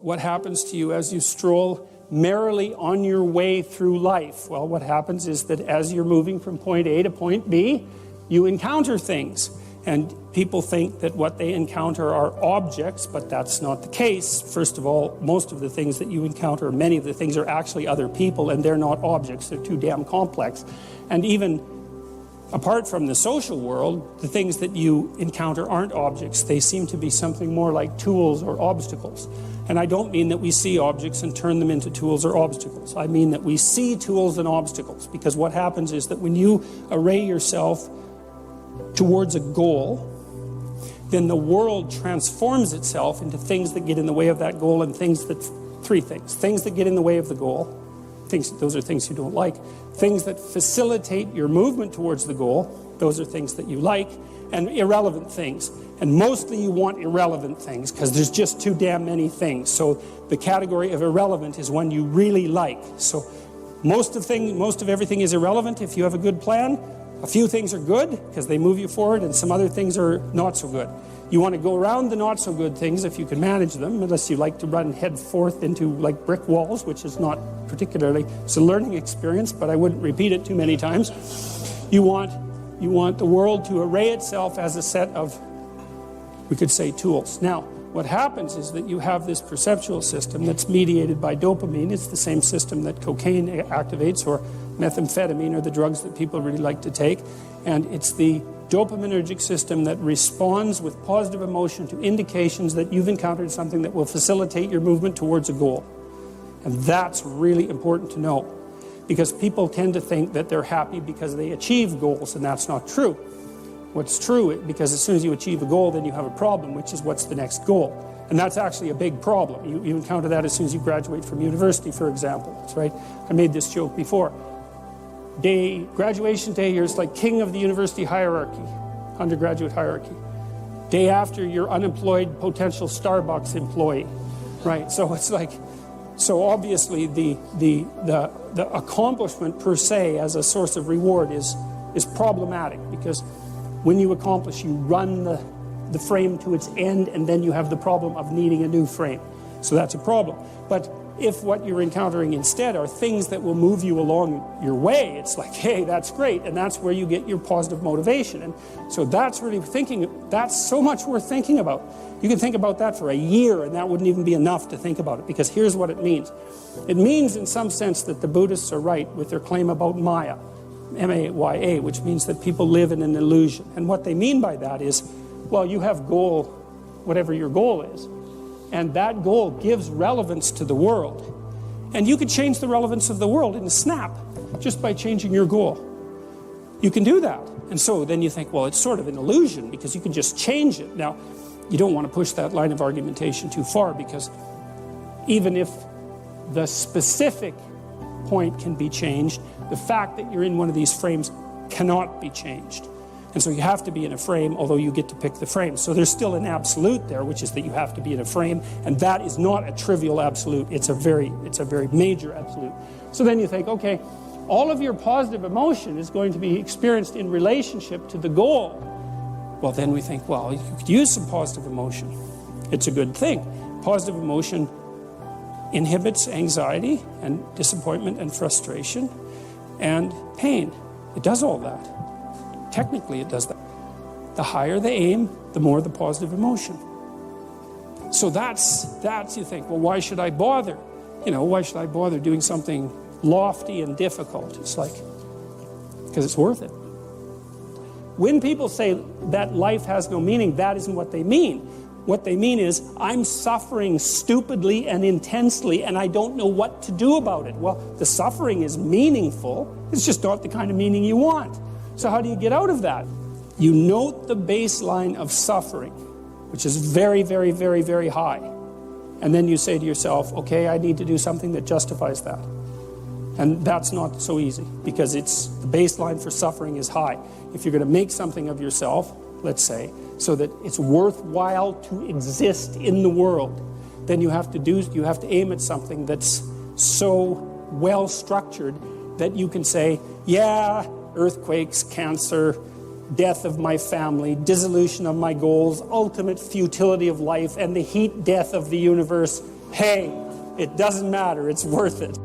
what happens to you as you stroll merrily on your way through life? Well, what happens is that as you're moving from point A to point B, you encounter things. And people think that what they encounter are objects, but that's not the case. First of all, most of the things that you encounter, many of the things are actually other people, and they're not objects. They're too damn complex. And even apart from the social world, the things that you encounter aren't objects. They seem to be something more like tools or obstacles. And I don't mean that we see objects and turn them into tools or obstacles. I mean that we see tools and obstacles, because what happens is that when you array yourself towards a goal, then the world transforms itself into things that get in the way of that goal, and three things. Things that get in the way of the goal, those are things you don't like. Things that facilitate your movement towards the goal, those are things that you like. And irrelevant things. And mostly you want irrelevant things, because there's just too damn many things. So the category of irrelevant is one you really like. So most of everything is irrelevant if you have a good plan. A few things are good because they move you forward, and some other things are not so good. You want to go around the not so good things if you can manage them, unless you like to run head forth into like brick walls, which is not particularly, it's a learning experience, but I wouldn't repeat it too many times. You want the world to array itself as a set of, we could say, tools. Now, what happens is that you have this perceptual system that's mediated by dopamine. It's the same system that cocaine activates, or methamphetamine, or the drugs that people really like to take. And it's the dopaminergic system that responds with positive emotion to indications that you've encountered something that will facilitate your movement towards a goal. And that's really important to know, because people tend to think that they're happy because they achieve goals, and that's not true. What's true, because as soon as you achieve a goal, then you have a problem, which is what's the next goal. And that's actually a big problem. You encounter that as soon as you graduate from university, for example. That's right. I made this joke before. Graduation day, you're like king of the university hierarchy, undergraduate hierarchy. Day after, you're unemployed potential Starbucks employee, right? So it's like, so obviously the accomplishment per se as a source of reward is problematic, because when you accomplish, you run the frame to its end, and then you have the problem of needing a new frame. So that's a problem. But if what you're encountering instead are things that will move you along your way, it's like, hey, that's great, and that's where you get your positive motivation. And so that's really that's so much worth thinking about. You can think about that for a year, and that wouldn't even be enough to think about it, because here's what it means. It means, in some sense, that the Buddhists are right with their claim about Maya, M-A-Y-A, which means that people live in an illusion. And what they mean by that is, well, you have goal, whatever your goal is, and that goal gives relevance to the world. And you could change the relevance of the world in a snap, just by changing your goal. You can do that. And so then you think, well, it's sort of an illusion, because you can just change it. Now, you don't want to push that line of argumentation too far, because even if the specific point can be changed, the fact that you're in one of these frames cannot be changed. And so you have to be in a frame, although you get to pick the frame. So there's still an absolute there, which is that you have to be in a frame, and that is not a trivial absolute. It's a very major absolute. So then you think, okay, all of your positive emotion is going to be experienced in relationship to the goal. Well, then we think, well, you could use some positive emotion. It's a good thing. Positive emotion inhibits anxiety and disappointment and frustration and pain. It does all that. Technically, it does that. The higher the aim, the more the positive emotion. So that's you think, well, why should I bother? Why should I bother doing something lofty and difficult? It's like, because it's worth it. When people say that life has no meaning, that isn't what they mean. What they mean is, I'm suffering stupidly and intensely, and I don't know what to do about it. Well, the suffering is meaningful. It's just not the kind of meaning you want. So how do you get out of that? You note the baseline of suffering, which is very, very, very, very high. And then you say to yourself, okay, I need to do something that justifies that. And that's not so easy, because the baseline for suffering is high. If you're going to make something of yourself, let's say, so that it's worthwhile to exist in the world, then you have to aim at something that's so well structured that you can say, yeah, earthquakes, cancer, death of my family, dissolution of my goals, ultimate futility of life, and the heat death of the universe. Hey, it doesn't matter. It's worth it.